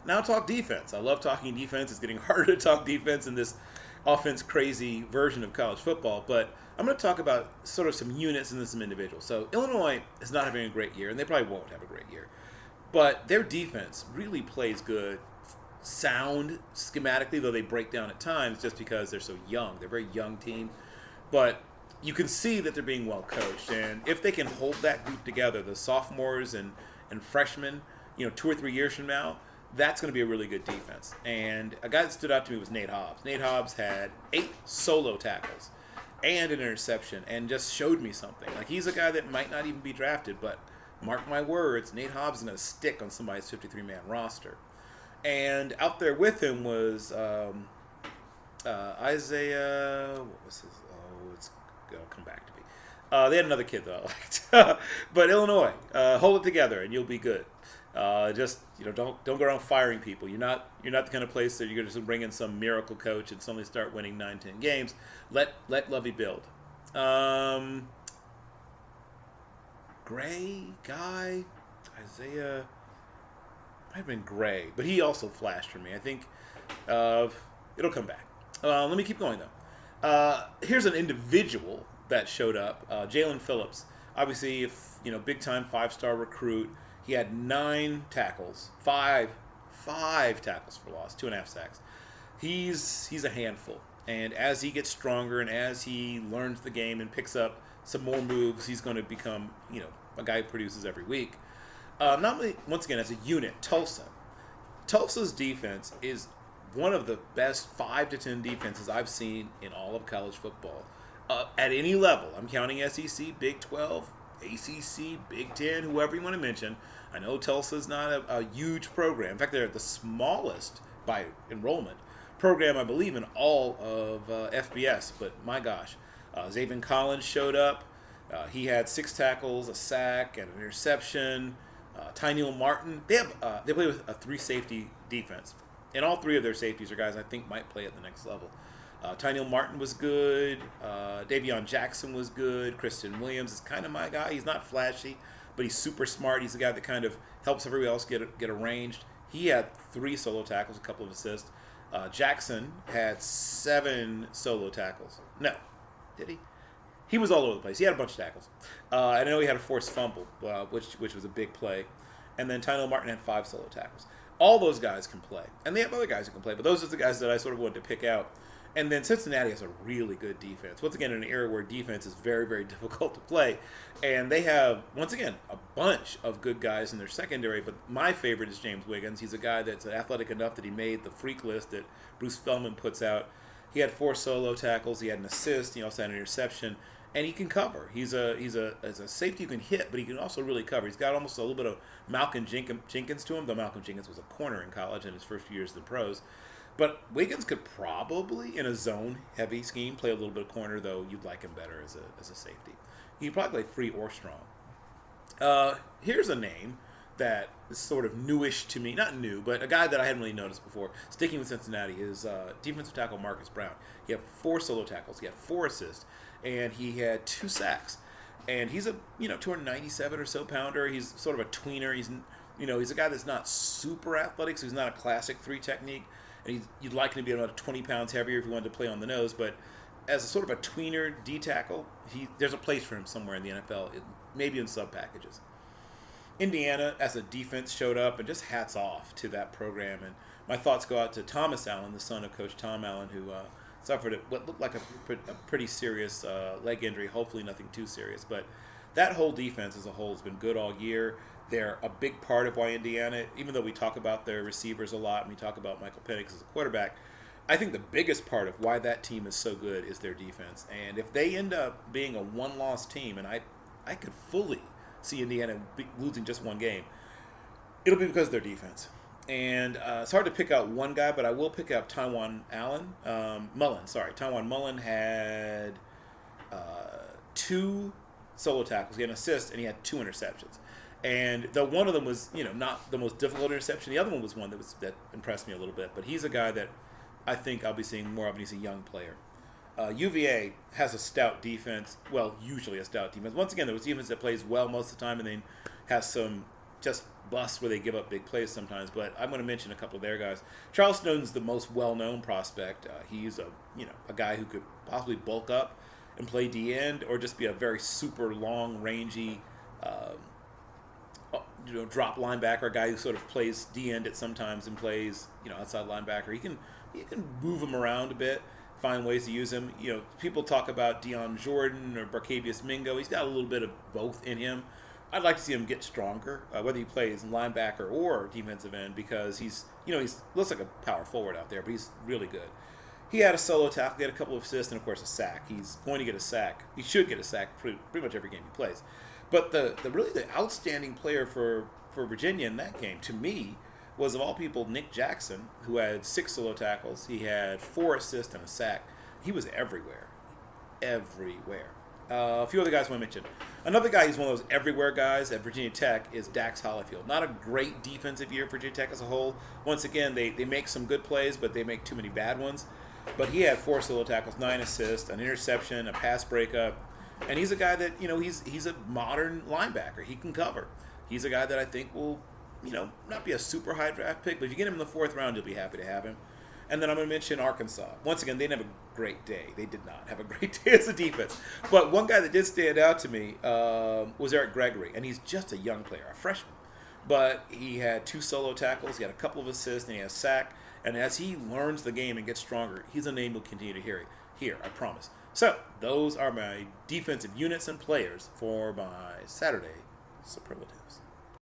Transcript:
Now talk defense. I love talking defense. It's getting harder to talk defense in this offense crazy version of college football. But I'm going to talk about sort of some units and then some individuals. So Illinois is not having a great year, and they probably won't have a great year. But their defense really plays good, sound schematically, though they break down at times just because they're so young. They're a very young team. But you can see that they're being well coached. And if they can hold that group together, the sophomores and freshmen, 2 or 3 years from now, that's going to be a really good defense. And a guy that stood out to me was Nate Hobbs. Nate Hobbs had 8 solo tackles and an interception and just showed me something. Like, he's a guy that might not even be drafted, but mark my words, Nate Hobbs is going to stick on somebody's 53-man roster. And out there with him was Isaiah. What was his? Oh, it'll come back to me. They had another kid that I liked, but Illinois, hold it together and you'll be good. Just don't go around firing people. You're not the kind of place that you're going to just bring in some miracle coach and suddenly start winning 9, 10 games. Let Lovey build. Gray guy, Isaiah. Might have been Gray, but he also flashed for me. I think it'll come back. Let me keep going though. Here's an individual that showed up. Jaelen Phillips, obviously, big time 5-star recruit. He had 9 tackles, five tackles for loss, 2.5 sacks. He's a handful, and as he gets stronger and as he learns the game and picks up some more moves, he's going to become a guy who produces every week. Not only, once again, as a unit, Tulsa. Tulsa's defense is one of the best 5 to 10 defenses I've seen in all of college football. At any level, I'm counting SEC, Big 12, ACC, Big 10, whoever you want to mention. I know Tulsa's not a huge program. In fact, they're the smallest by enrollment program, I believe, in all of FBS. But my gosh, Zaven Collins showed up. He had 6 tackles, a sack, and an interception. Tyneil Martin, they play with a 3-safety defense, and all 3 of their safeties are guys I think might play at the next level. Tyneil Martin was good. Davion Jackson was good. Kristen Williams is kind of my guy. He's not flashy, but he's super smart. He's the guy that kind of helps everybody else get arranged. He had 3 solo tackles, a couple of assists. Jackson had 7 solo tackles. No, did he? He was all over the place. He had a bunch of tackles. I know he had a forced fumble, which was a big play. And then Tyneil Martin had 5 solo tackles. All those guys can play. And they have other guys who can play, but those are the guys that I sort of wanted to pick out. And then Cincinnati has a really good defense. Once again, in an era where defense is very, very difficult to play. And they have, once again, a bunch of good guys in their secondary. But my favorite is James Wiggins. He's a guy that's athletic enough that he made the freak list that Bruce Feldman puts out. He had 4 solo tackles. He had an assist. He also had an interception. And he can cover. He's a safety who can hit, but he can also really cover. He's got almost a little bit of Malcolm Jenkins to him, though Malcolm Jenkins was a corner in college in his first few years in the pros. But Wiggins could probably, in a zone-heavy scheme, play a little bit of corner, though you'd like him better as a safety. He could probably play free or strong. Here's a name that is sort of newish to me. Not new, but a guy that I hadn't really noticed before. Sticking with Cincinnati is defensive tackle Marcus Brown. He had 4 solo tackles. He had 4 assists. And he had 2 sacks. And he's a 297 or so pounder. He's sort of a tweener. He's a guy that's not super athletic, so he's not a classic 3 technique. And you'd like him to be about 20 pounds heavier if you wanted to play on the nose. But as a sort of a tweener D tackle, there's a place for him somewhere in the NFL, maybe in sub packages. Indiana, as a defense, showed up, and just hats off to that program. And my thoughts go out to Thomas Allen, the son of Coach Tom Allen, who suffered what looked like a pretty serious leg injury. Hopefully nothing too serious. But that whole defense as a whole has been good all year. They're a big part of why Indiana, even though we talk about their receivers a lot and we talk about Michael Penix as a quarterback, I think the biggest part of why that team is so good is their defense. And if they end up being a one-loss team, and I could fully see Indiana losing just 1 game, it'll be because of their defense. And it's hard to pick out one guy, but I will pick out Tywan Mullen. Tywan Mullen had 2 solo tackles. He had an assist, and he had 2 interceptions. And though one of them was, not the most difficult interception, the other one was one that impressed me a little bit. But he's a guy that I think I'll be seeing more of, and he's a young player. UVA has a stout defense. Well, usually a stout defense. Once again, there was defense that plays well most of the time, and then has some just bust where they give up big plays sometimes, but I'm going to mention a couple of their guys. Charles Snowden's the most well-known prospect. He's a guy who could possibly bulk up and play D end, or just be a very super long, rangy, drop linebacker, a guy who sort of plays D end at sometimes and plays outside linebacker. He can move him around a bit, find ways to use him. People talk about Deion Jordan or Barcavius Mingo. He's got a little bit of both in him. I'd like to see him get stronger, whether he plays linebacker or defensive end, because he looks like a power forward out there, but he's really good. He had a solo tackle, he had a couple of assists, and of course a sack. He's going to get a sack. He should get a sack pretty much every game he plays. But the outstanding player for Virginia in that game, to me, was, of all people, Nick Jackson, who had 6 solo tackles. He had 4 assists and a sack. He was everywhere. Everywhere. A few other guys I want to mention. Another guy who's one of those everywhere guys at Virginia Tech is Dax Hollifield. Not a great defensive year for Virginia Tech as a whole. Once again, they make some good plays, but they make too many bad ones. But he had 4 solo tackles, 9 assists, an interception, a pass breakup. And he's a guy that, he's a modern linebacker. He can cover. He's a guy that I think will, not be a super high draft pick, but if you get him in the 4th round, you'll be happy to have him. And then I'm going to mention Arkansas. Once again, they didn't have a great day. They did not have a great day as a defense. But one guy that did stand out to me was Eric Gregory. And he's just a young player, a freshman. But he had 2 solo tackles. He had a couple of assists, and he had a sack. And as he learns the game and gets stronger, he's a name you'll continue to hear here, I promise. So those are my defensive units and players for my Saturday Superlatives.